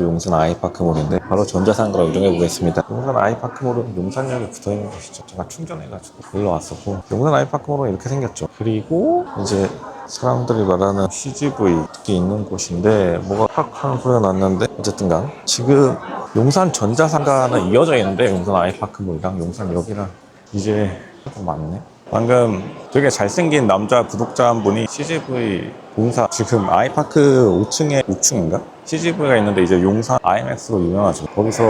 용산 아이파크몰인데 바로 전자상가로 이동해 보겠습니다. 용산 아이파크몰은 용산역에 붙어있는 곳이죠. 제가 충전해가지고 놀러 왔었고, 용산 아이파크몰은 이렇게 생겼죠. 그리고 이제 사람들이 말하는 CGV 특히 있는 곳인데 뭐가 팍 하는 소리가 났는데, 어쨌든 간 지금 용산 전자상가는 이어져 있는데 용산 아이파크몰이랑 용산역이랑 이제 좀 많네. 방금 되게 잘생긴 남자 구독자 한 분이 CGV 본사, 지금 아이파크 5층에 5층인가? CGV가 있는데 이제 용산 IMAX로 유명하죠. 거기서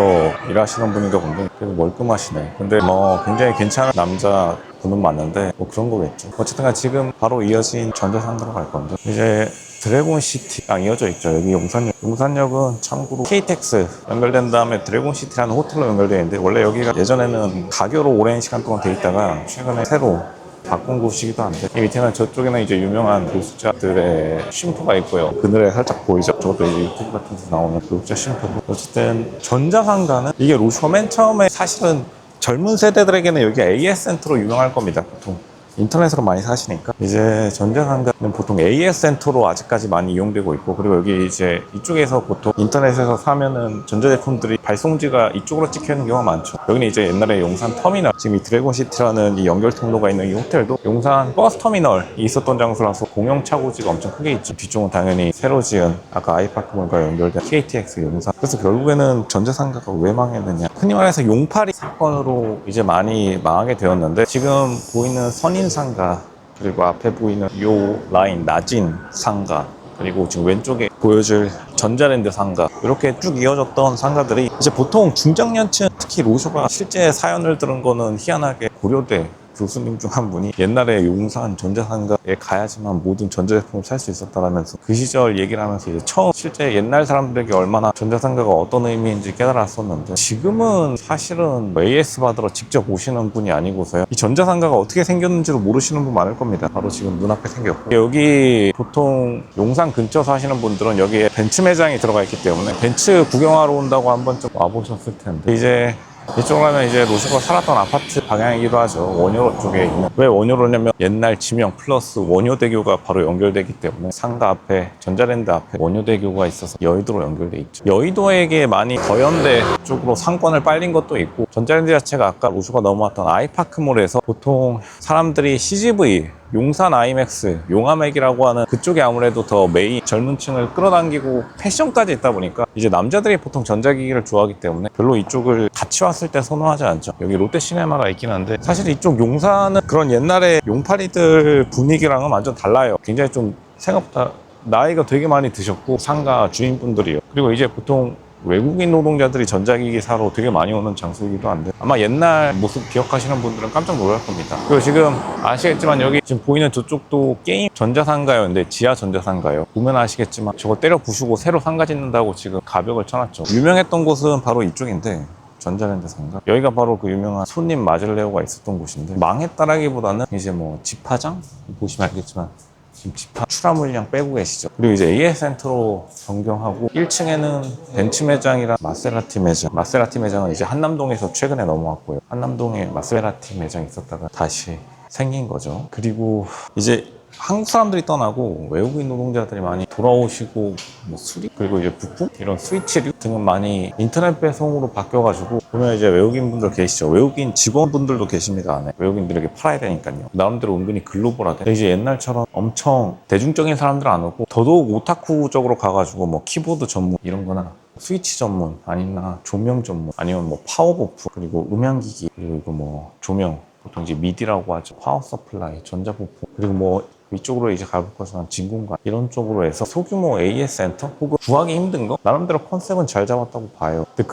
일하시는 분인가 본데 되게 멀끔하시네. 근데 뭐 굉장히 괜찮은 남자 분은 맞는데 뭐 그런 거겠죠. 어쨌든 지금 바로 이어진 전자상가로 갈 건데, 이제 드래곤시티랑 이어져 있죠. 여기 용산역. 용산역은 참고로 KTX 연결된 다음에 드래곤시티라는 호텔로 연결되어 있는데, 원래 여기가 예전에는 가교로 오랜 시간 동안 돼 있다가 최근에 새로 바꾼 곳이기도 한데, 이 밑에는 저쪽에는 이제 유명한 노숙자들의 쉼터가 있고요. 그늘에 살짝 보이죠? 저것도 이제 유튜브 같은 데서 나오는 노숙자 쉼터고. 어쨌든 전자상가는 이게 로슈가 맨 처음에 사실은 젊은 세대들에게는 여기 AS 센터로 유명할 겁니다. 보통 인터넷으로 많이 사시니까. 이제 전자상가는 보통 AS 센터로 아직까지 많이 이용되고 있고, 그리고 여기 이제 이쪽에서 보통 인터넷에서 사면은 전자제품들이 발송지가 이쪽으로 찍혀 있는 경우가 많죠. 여기는 이제 옛날에 용산 터미널, 지금 이 드래곤시티라는 이 연결 통로가 있는 이 호텔도 용산 버스 터미널이 있었던 장소라서 공영 차고지가 엄청 크게 있죠. 뒤쪽은 당연히 새로 지은 아까 아이파크몰과 연결된 KTX 용산. 그래서 결국에는 전자상가가 왜 망했느냐, 흔히 말해서 용팔이 사건으로 이제 많이 망하게 되었는데, 지금 보이는 선인상가, 그리고 앞에 보이는 요 라인 낮은 상가, 그리고 지금 왼쪽에 보여줄 전자랜드 상가, 이렇게 쭉 이어졌던 상가들이 이제 보통 중장년층, 특히 로쇼가 실제 사연을 들은 거는 희한하게 고려대 교수님 중 한 분이 옛날에 용산 전자상가에 가야지만 모든 전자제품을 살 수 있었다라면서 그 시절 얘기를 하면서 이제 처음 실제 옛날 사람들에게 얼마나 전자상가가 어떤 의미인지 깨달았었는데, 지금은 사실은 AS 받으러 직접 오시는 분이 아니고서야 이 전자상가가 어떻게 생겼는지도 모르시는 분 많을 겁니다. 바로 지금 눈앞에 생겼고, 여기 보통 용산 근처 사시는 분들은 여기에 벤츠 매장이 들어가 있기 때문에 벤츠 구경하러 온다고 한 번쯤 와보셨을 텐데, 이제 이쪽으로 가면 이제 로슈가 살았던 아파트 방향이기도 하죠. 원효로 쪽에 있는. 왜 원효로냐면 옛날 지명 플러스 원효대교가 바로 연결되기 때문에 상가 앞에, 전자랜드 앞에 원효대교가 있어서 여의도로 연결돼 있죠. 여의도에게 많이 더현대 쪽으로 상권을 빨린 것도 있고, 전자랜드 자체가 아까 로슈가 넘어왔던 아이파크몰에서 보통 사람들이 CGV, 용산 아이맥스, 용암액이라고 하는 그쪽이 아무래도 더 메인 젊은 층을 끌어당기고 패션까지 있다 보니까 이제 남자들이 보통 전자기기를 좋아하기 때문에 별로 이쪽을 같이 왔을 때 선호하지 않죠. 여기 롯데시네마가 있긴 한데, 사실 이쪽 용산은 그런 옛날에 용팔이들 분위기랑은 완전 달라요. 굉장히 좀 생각보다 나이가 되게 많이 드셨고, 상가 주인분들이요. 그리고 이제 보통 외국인 노동자들이 전자기기 사러 되게 많이 오는 장소이기도 한데, 아마 옛날 모습 기억하시는 분들은 깜짝 놀랄 겁니다. 그리고 지금 아시겠지만 여기 지금 보이는 저쪽도 게임 전자상가였는데 지하 전자상가예요. 보면 아시겠지만 저거 때려 부수고 새로 상가 짓는다고 지금 가벽을 쳐놨죠. 유명했던 곳은 바로 이쪽인데, 전자랜드 상가, 여기가 바로 그 유명한 손님 마즐레오가 있었던 곳인데, 망했다라기보다는 이제 뭐 집화장 보시면 알겠지만 지금 집화 출하 물량 빼고 계시죠. 그리고 이제 AS 센터로 변경하고 1층에는 벤츠 매장이랑 마세라티 매장, 마세라티 매장은 이제 한남동에서 최근에 넘어왔고요. 한남동에 마세라티 매장이 있었다가 다시 생긴 거죠. 그리고 이제 한국 사람들이 떠나고 외국인 노동자들이 많이 돌아오시고, 뭐 수립, 그리고 이제 부품, 이런 스위치류 등은 많이 인터넷 배송으로 바뀌어가지고, 보면 이제 외국인 분들 계시죠. 외국인 직원분들도 계십니다, 안에. 외국인들에게 팔아야 되니까요. 나름대로 은근히 글로벌하대. 이제 옛날처럼 엄청 대중적인 사람들 안 오고, 더더욱 오타쿠적으로 가가지고 뭐 키보드 전문 이런 거나 스위치 전문, 아니면 조명 전문, 아니면 뭐 파워버프, 그리고 음향기기, 그리고 이거 뭐 조명, 보통 이제 미디라고 하죠. 파워 서플라이, 전자부품, 그리고 뭐 이쪽으로 이제 가볼 것은 진공관, 이런 쪽으로 해서 소규모 AS 센터 혹은 구하기 힘든 거, 나름대로 컨셉은 잘 잡았다고 봐요. 근데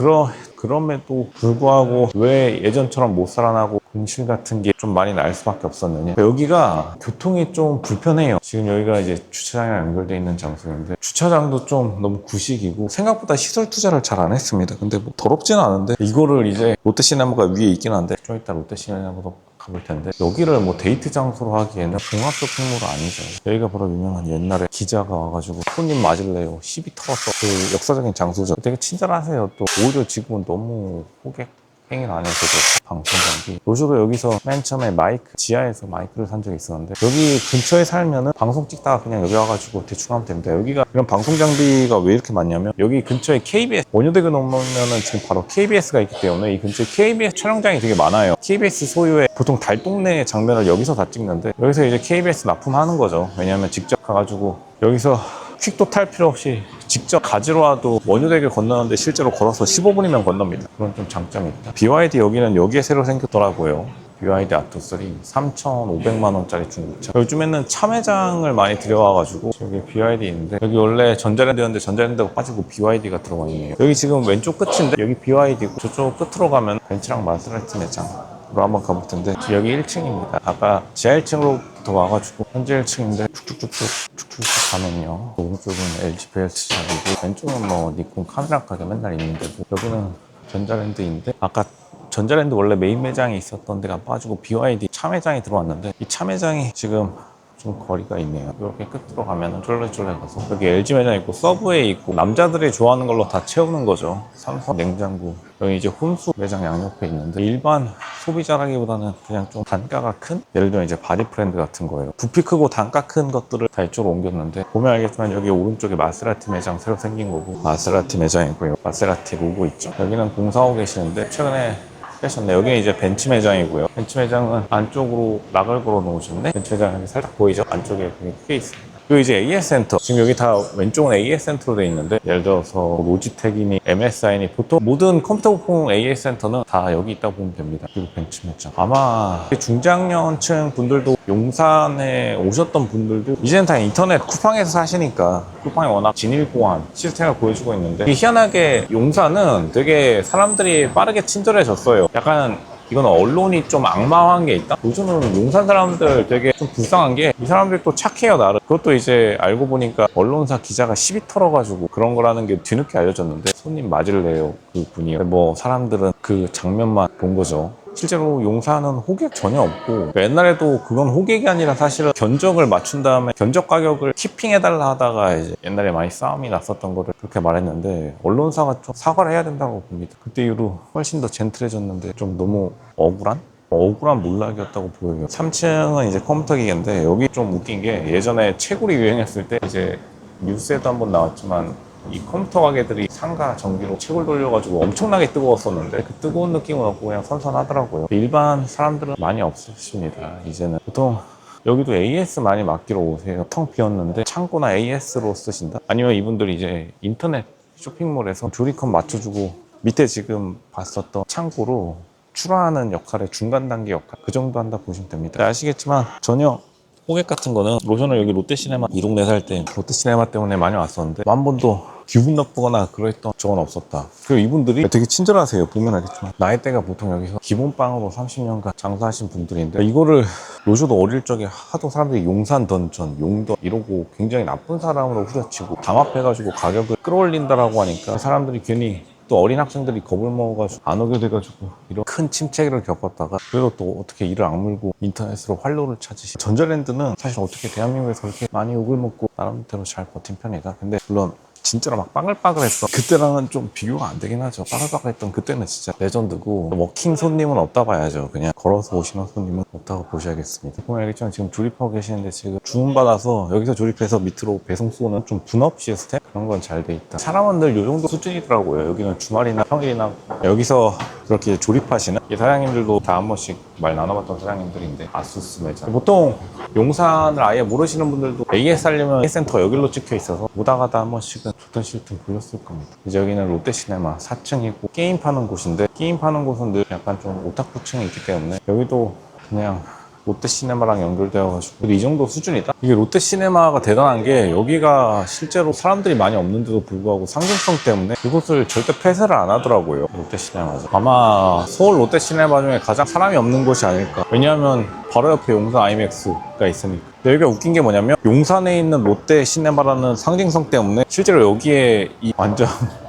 그럼에도 불구하고 왜 예전처럼 못 살아나고 분실 같은 게 좀 많이 날 수밖에 없었느냐, 여기가 교통이 좀 불편해요. 지금 여기가 이제 주차장이랑 연결되어 있는 장소인데, 주차장도 좀 너무 구식이고 생각보다 시설 투자를 잘 안 했습니다. 근데 뭐 더럽지는 않은데, 이거를 이제 롯데시네마가 위에 있긴 한데 좀 이따 롯데시네마도 가볼 텐데, 여기를 뭐 데이트 장소로 하기에는 종합 쇼핑몰은 아니죠. 여기가 바로 유명한 옛날에 기자가 와가지고 손님 맞을래요, 시비 털었어, 그 역사적인 장소죠. 되게 친절하세요. 또 오히려 지금은 너무 호객 행인 안에서도 방송장비. 로저도 여기서 맨 처음에 마이크, 지하에서 마이크를 산 적이 있었는데 여기 근처에 살면은 방송 찍다가 그냥 여기 와가지고 대충 하면 됩니다. 여기가 이런 방송장비가 왜 이렇게 많냐면 여기 근처에 KBS, 원효대교 넘으면은 지금 바로 KBS가 있기 때문에 이 근처에 KBS 촬영장이 되게 많아요. KBS 소유의 보통 달동네 장면을 여기서 다 찍는데 여기서 이제 KBS 납품하는 거죠. 왜냐하면 직접 가가지고 여기서 퀵도 탈 필요 없이 직접 가지러 와도 원효대교 건너는데 실제로 걸어서 15분이면 건넙니다. 그런 좀 장점이 있다. BYD 여기는 여기에 새로 생겼더라고요. BYD 아토3 3,500만 원짜리 중고차. 요즘에는 참외장을 많이 들여와가지고 여기 BYD 있는데 여기 원래 전자랜드였는데 전자랜드가 빠지고 BYD가 들어가 있네요. 여기 지금 왼쪽 끝인데 여기 BYD고 저쪽 끝으로 가면 벤츠랑 마세라티 매장으로 한번 가볼 텐데 여기 1층입니다. 아까 지하 1층으로부터 와가지고 현재 1층인데 쭉쭉 가면요 오른쪽은 LG 벨트 샵이고 왼쪽은 뭐 니콘 카메라 가게 맨날 있는 데고 여기는 전자랜드인데 아까 전자랜드 원래 메인 매장이 있었던 데가 빠지고 BYD 참외장이 들어왔는데 이 참외장이 지금 좀 거리가 있네요. 이렇게 끝으로 가면은 쫄래쫄래 가서 여기 LG 매장 있고 서브웨이 있고 남자들이 좋아하는 걸로 다 채우는 거죠. 삼성 냉장고 여기 이제 혼수 매장 양옆에 있는데 일반 소비자라기보다는 그냥 좀 단가가 큰 예를 들면 이제 바디 프렌드 같은 거예요. 부피 크고 단가 큰 것들을 다 이쪽으로 옮겼는데 보면 알겠지만 여기 오른쪽에 마세라티 매장 새로 생긴 거고 마세라티 매장이고요. 마세라티 로고 있죠. 여기는 공사하고 계시는데 최근에 빼셨네. 여기는 이제 벤츠 매장이고요. 벤츠 매장은 안쪽으로 락을 걸어 놓으셨네. 벤츠 매장 여기 살짝 보이죠? 안쪽에 되게 크게 있습니다. 그리고 이제 AS 센터. 지금 여기 다 왼쪽은 AS 센터로 되어 있는데 예를 들어서 로지텍이니 MSI니 보통 모든 컴퓨터 부품 AS 센터는 다 여기 있다고 보면 됩니다. 그리고 벤츠 매장. 아마 중장년층 분들도 용산에 오셨던 분들도 이제는 다 인터넷 쿠팡에서 사시니까 쿠팡이 워낙 진일보한 시스템을 보여주고 있는데 희한하게 용산은 되게 사람들이 빠르게 친절해졌어요. 약간 이건 언론이 좀 악마화한 게 있다? 요즘은 용산 사람들 되게 좀 불쌍한 게 이 사람들이 또 착해요 나름. 그것도 이제 알고 보니까 언론사 기자가 시비 털어가지고 그런 거라는 게 뒤늦게 알려졌는데 손님 맞을래요 그 분이. 뭐 사람들은 그 장면만 본 거죠. 실제로 용산은 호객 전혀 없고 그러니까 옛날에도 그건 호객이 아니라 사실은 견적을 맞춘 다음에 견적 가격을 키핑해달라 하다가 이제 옛날에 많이 싸움이 났었던 거를 그렇게 말했는데 언론사가 좀 사과를 해야 된다고 봅니다. 그때 이후로 훨씬 더 젠틀해졌는데 좀 너무 억울한 몰락이었다고 보여요. 3층은 이제 컴퓨터 기계인데 여기 좀 웃긴 게 예전에 채굴이 유행했을 때 이제 뉴스에도 한번 나왔지만 이 컴퓨터 가게들이 상가 전기로 채굴 돌려가지고 엄청나게 뜨거웠었는데 그 뜨거운 느낌은 없고 그냥 선선하더라고요. 일반 사람들은 많이 없으십니다. 이제는 보통 여기도 AS 많이 맡기러 오세요. 텅 비었는데 창고나 AS로 쓰신다? 아니면 이분들이 이제 인터넷 쇼핑몰에서 조리컨 맞춰주고 밑에 지금 봤었던 창고로 출하하는 역할의 중간 단계 역할 그 정도 한다 보시면 됩니다. 아시겠지만 전혀 호객 같은 거는 로션을 여기 롯데시네마 이 동네 살 때 롯데시네마 때문에 많이 왔었는데 한 번도 기분 나쁘거나 그랬던 적은 없었다. 그리고 이분들이 되게 친절하세요. 보면 알겠지만 나이대가 보통 여기서 기본빵으로 30년간 장사하신 분들인데 이거를 로저도 어릴 적에 하도 사람들이 용산 던전, 용던 이러고 굉장히 나쁜 사람으로 후려치고 담합해가지고 가격을 끌어올린다라고 하니까 사람들이 괜히 또 어린 학생들이 겁을 먹어가지고 안 오게 돼가지고 이런 큰 침체기를 겪었다가 그래도 또 어떻게 이를 악물고 인터넷으로 활로를 찾으시. 전자랜드는 사실 어떻게 대한민국에서 그렇게 많이 욕을 먹고 나름대로 잘 버틴 편이다. 근데 물론 진짜로 막 빠글빠글했어. 그때랑은 좀 비교가 안 되긴 하죠. 빠글빠글했던 그때는 진짜 레전드고 워킹 손님은 없다 봐야죠. 그냥 걸어서 오시는 손님은 없다고 보셔야겠습니다. 보면 알겠지만 지금 조립하고 계시는데 지금 주문받아서 여기서 조립해서 밑으로 배송 쏘는 좀 분업 시스템? 그런 건 잘 돼 있다. 사람은 늘 이 정도 수준이더라고요. 여기는 주말이나 평일이나 여기서 그렇게 조립하시는 이 사장님들도 다 한 번씩 말 나눠봤던 사장님들인데 아수스 매장. 보통 용산을 아예 모르시는 분들도 AS 하려면 AS 센터 여기로 찍혀 있어서 오다 가다 한 번씩은 좋든 싫든 보셨을 겁니다. 이제 여기는 롯데시네마 4층이고 게임 파는 곳인데 게임 파는 곳은 늘 약간 좀 오타쿠층이 있기 때문에 여기도 그냥 롯데시네마랑 연결되어가지고 이 정도 수준이다? 이게 롯데시네마가 대단한 게 여기가 실제로 사람들이 많이 없는데도 불구하고 상징성 때문에 이곳을 절대 폐쇄를 안 하더라고요. 롯데시네마죠. 아마 서울 롯데시네마 중에 가장 사람이 없는 곳이 아닐까. 왜냐하면 바로 옆에 용산 아이맥스가 있으니까. 여기가 웃긴 게 뭐냐면 용산에 있는 롯데 시네마라는 상징성 때문에 실제로 여기에 이 완전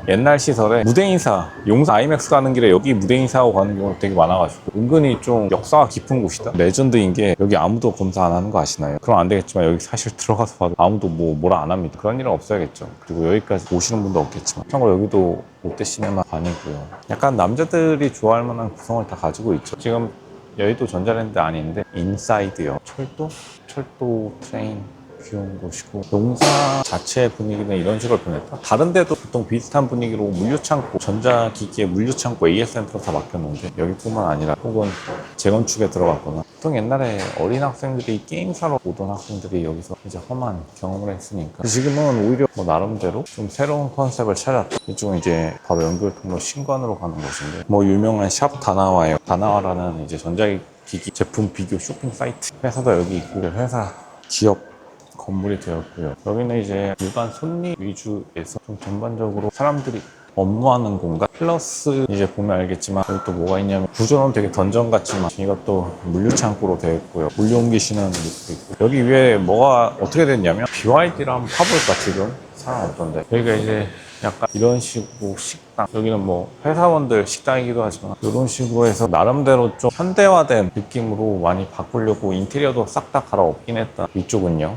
옛날 시설에 무대 인사, 용산 아이맥스 가는 길에 여기 무대 인사하고 가는 경우가 되게 많아가지고 은근히 좀 역사가 깊은 곳이다. 레전드인 게 여기 아무도 검사 안 하는 거 아시나요? 그럼 안 되겠지만 여기 사실 들어가서 봐도 아무도 뭐라 안 합니다. 그런 일은 없어야겠죠. 그리고 여기까지 오시는 분도 없겠지만 참고로 여기도 롯데시네마 아니고요. 약간 남자들이 좋아할 만한 구성을 다 가지고 있죠. 지금 여의도 전자랜드 아닌데 인사이드요. 철도 트레인 귀여운 곳이고 용산 자체의 분위기는 이런 식으로 변했다. 다른 데도 보통 비슷한 분위기로 물류창고, 전자기기의 물류창고 AS센터로 다 맡겼는데 여기뿐만 아니라 혹은 재건축에 들어갔거나 보통 옛날에 어린 학생들이 게임 사러 오던 학생들이 여기서 이제 험한 경험을 했으니까 지금은 오히려 뭐 나름대로 좀 새로운 컨셉을 찾았다. 이쪽은 이제 바로 연결통로 신관으로 가는 곳인데 뭐 유명한 샵 다나와예요. 다나와라는 이제 전자기기 제품 비교 쇼핑 사이트 회사도 여기 있고 회사 기업 건물이 되었고요. 여기는 이제 일반 손님 위주에서 좀 전반적으로 사람들이 업무하는 공간 플러스 이제 보면 알겠지만 여기 또 뭐가 있냐면 구조는 되게 던전 같지만 이것도 물류창고로 되어 있고요. 물류 옮기시는 곳도 있고 여기 위에 뭐가 어떻게 됐냐면 BYD를 한번 파볼까 지금 사람 없던데 여기가 이제 약간 이런 식으로 식당 여기는 뭐 회사원들 식당이기도 하지만 이런 식으로 해서 나름대로 좀 현대화된 느낌으로 많이 바꾸려고 인테리어도 싹 다 갈아엎긴 했다. 이쪽은요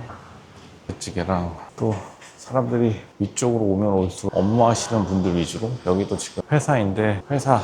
찌개랑 또 사람들이 위쪽으로 오면 올수록 업무하시는 분들 위주로 여기도 지금 회사인데 회사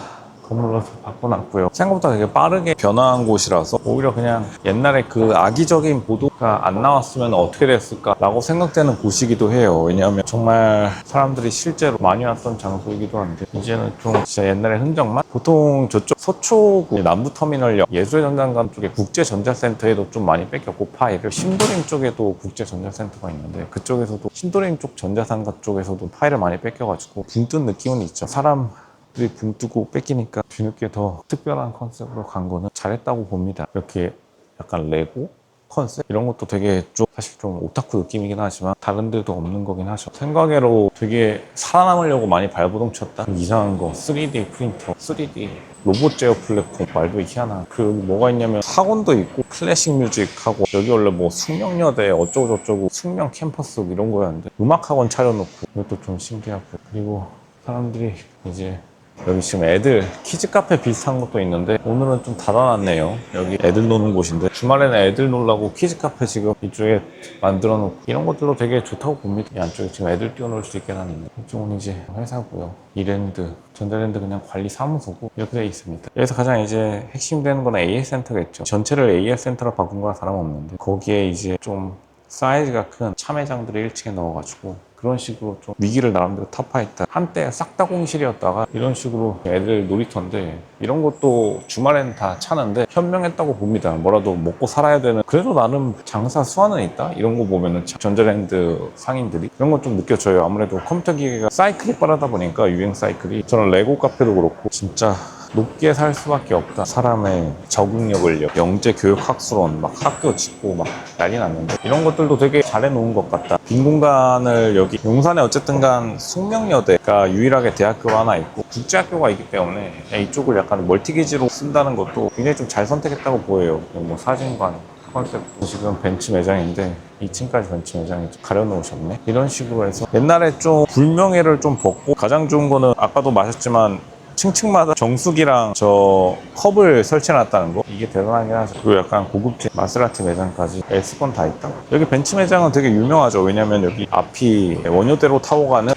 건물로 바꿔놨고요. 생각보다 되게 빠르게 변화한 곳이라서 오히려 그냥 옛날에 그 악의적인 보도가 안 나왔으면 어떻게 됐을까라고 생각되는 곳이기도 해요. 왜냐하면 정말 사람들이 실제로 많이 왔던 장소이기도 한데 이제는 좀 진짜 옛날의 흔적만 보통 저쪽 서초구 남부터미널역 예술전당관 쪽에 국제전자센터에도 좀 많이 뺏겼고 파일을 신도림 쪽에도 국제전자센터가 있는데 그쪽에서도 신도림 쪽 전자상가 쪽에서도 파일을 많이 뺏겨가지고 붕 뜬 느낌은 있죠. 사람들이 붕 뜨고 뺏기니까 뒤늦게 더 특별한 컨셉으로 간 거는 잘했다고 봅니다. 이렇게 약간 레고 컨셉 이런 것도 되게 좀 사실 좀 오타쿠 느낌이긴 하지만 다른 데도 없는 거긴 하죠. 생각외로 되게 살아남으려고 많이 발버둥 쳤다. 이상한 거 3D 프린터 3D 로봇 제어 플랫폼 말도 희한한 그 뭐가 있냐면 학원도 있고 클래식 뮤직하고 여기 원래 뭐 숙명여대 어쩌고저쩌고 숙명 캠퍼스 이런 거였는데 음악학원 차려놓고 이것도 좀 신기하고 그리고 사람들이 이제 여기 지금 애들 키즈 카페 비슷한 것도 있는데 오늘은 좀 닫아놨네요. 여기 애들 노는 곳인데 주말에는 애들 놀라고 키즈 카페 지금 이쪽에 만들어 놓고 이런 것들도 되게 좋다고 봅니다. 이 안쪽에 지금 애들 뛰어놀 수 있게 하는데 이쪽은 이제 회사고요. 이랜드, 전자랜드 그냥 관리 사무소고 이렇게 되어 있습니다. 여기서 가장 이제 핵심되는 건 AS센터겠죠. 전체를 AS센터로 바꾼 거랑 다름없는데 거기에 이제 좀 사이즈가 큰 참회장들을 1층에 넣어가지고 그런 식으로 좀 위기를 나름대로 타파했다. 한때 싹 다 공실이었다가 이런 식으로 애들 놀이터인데 이런 것도 주말에는 다 차는데 현명했다고 봅니다. 뭐라도 먹고 살아야 되는 그래도 나름 장사 수완은 있다? 이런 거 보면은 전자랜드 상인들이 이런 건 좀 느껴져요. 아무래도 컴퓨터 기계가 사이클이 빠르다 보니까 유행 사이클이 저는 레고 카페도 그렇고 진짜 높게 살 수밖에 없다. 사람의 적응력을 영재 교육 학술원 막 학교 짓고 막 난리 났는데 이런 것들도 되게 잘 해놓은 것 같다. 빈 공간을 여기 용산에 어쨌든 간 숙명여대가 유일하게 대학교가 하나 있고 국제학교가 있기 때문에 이쪽을 약간 멀티기지로 쓴다는 것도 굉장히 좀 잘 선택했다고 보여요. 뭐 사진관 컨셉 지금 벤츠 매장인데 2층까지 벤츠 매장이 가려놓으셨네. 이런 식으로 해서 옛날에 좀 불명예를 좀 벗고 가장 좋은 거는 아까도 마셨지만 층층마다 정수기랑 저 컵을 설치해놨다는 거 이게 대단하긴 하죠. 그리고 약간 고급진 마세라티 매장까지 S건 다 있다. 여기 벤츠 매장은 되게 유명하죠. 왜냐면 여기 앞이 원효대로 타고 가는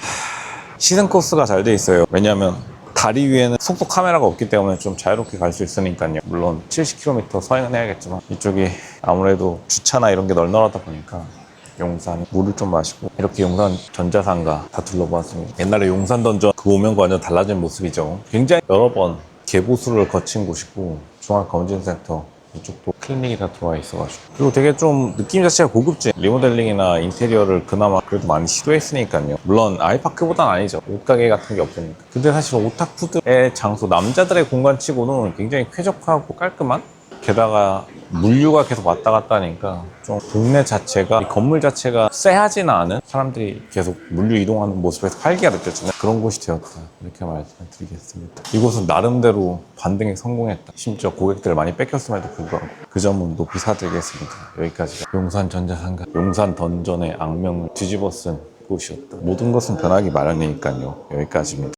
시승 코스가 잘 돼 있어요. 왜냐면 다리 위에는 속도 카메라가 없기 때문에 좀 자유롭게 갈 수 있으니까요. 물론 70km 서행은 해야겠지만 이쪽이 아무래도 주차나 이런 게 널널하다 보니까 용산 물을 좀 마시고 이렇게 용산 전자상가 다 둘러보았습니다. 옛날에 용산 던전 그 오면과 완전 달라진 모습이죠. 굉장히 여러 번 개보수를 거친 곳이고 종합검진센터 이쪽도 클리닉이 다 들어와 있어가지고 그리고 되게 좀 느낌 자체가 고급진 리모델링이나 인테리어를 그나마 그래도 많이 시도했으니까요. 물론 아이파크보단 아니죠. 옷가게 같은 게 없으니까. 근데 사실 오타쿠들의 장소 남자들의 공간치고는 굉장히 쾌적하고 깔끔한 게다가 물류가 계속 왔다 갔다 하니까 좀 동네 자체가, 이 건물 자체가 쎄하지는 않은, 사람들이 계속 물류 이동하는 모습에서 활기가 느껴지는 그런 곳이 되었다, 이렇게 말씀을 드리겠습니다. 이곳은 나름대로 반등에 성공했다. 심지어 고객들을 많이 뺏겼음에도 불구하고 그 점은 높이 사드리겠습니다. 여기까지가 용산전자상가, 용산 던전의 악명을 뒤집어 쓴 곳이었다. 모든 것은 변하기 마련이니까요. 여기까지입니다.